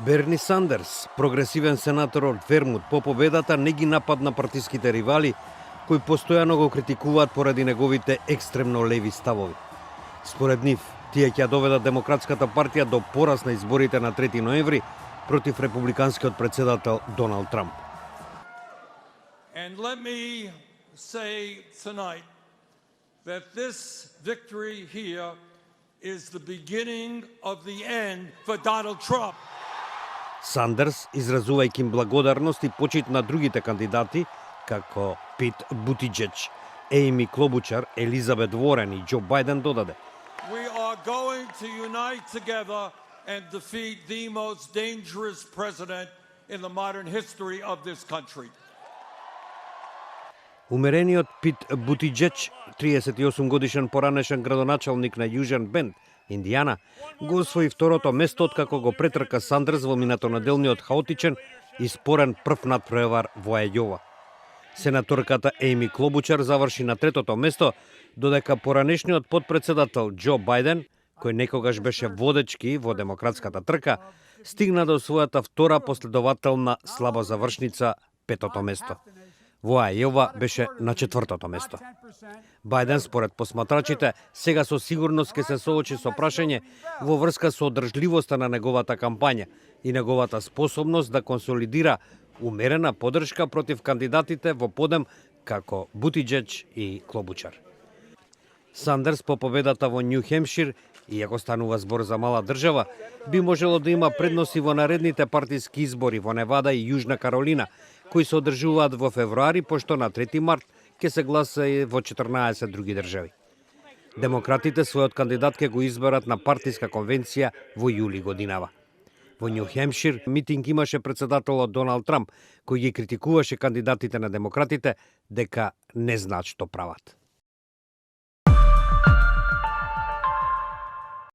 Берни Сандерс, прогресивен сенатор од Вермут, по победата не ги нападна партиските ривали, кои постојано го критикуваат поради неговите екстремно леви ставови. Според нив, тие ќе доведат Демократската партија до пораз на изборите на 3 ноември против републиканскиот председател Доналд Трамп. And let me say tonight that this victory here is the beginning of the end for Donald Trump. Сандерс, изразувајќи им благодарност и почит на другите кандидати, како Пит Бутиџеџ, Ејми Клобучар, Елизабет Ворен и Џо Бајден, додаде: We are going to unite together and defeat the most dangerous president in the modern history of this country. Умерениот Пит Бутиџеџ, 38 годишен поранешен градоначалник на Јужен Бенд, Индијана, го освои второто место откако го претрка Сандерс во минатонаделниот хаотичен и спорен прв надпревар во Ајова. Сенаторката Ејми Клобучар заврши на третото место, додека поранешниот потпредседател Џо Бајден, кој некогаш беше водечки во демократската трка, стигна до својата втора последователна слаба завршница, петото место. Во Ајова беше на четвртото место. Бајден, според посматрачите, сега со сигурност ќе се соочи со прашање во врска со одржливоста на неговата кампања и неговата способност да консолидира умерена поддршка против кандидатите во подем како Бутиџеџ и Клобучар. Сандерс по победата во Њу Хемпшир, иако станува збор за мала држава, би можело да има предноси во наредните партиски избори во Невада и Јужна Каролина, кои се одржуваат во февруари, пошто на 3 март ќе се гласа и во 14 други држави. Демократите својот кандидат ќе го изберат на партиска конвенција во јули годинава. Во Њу Хемпшир митинг имаше председателот Доналд Трамп, кој ги критикуваше кандидатите на демократите дека не знаат што прават.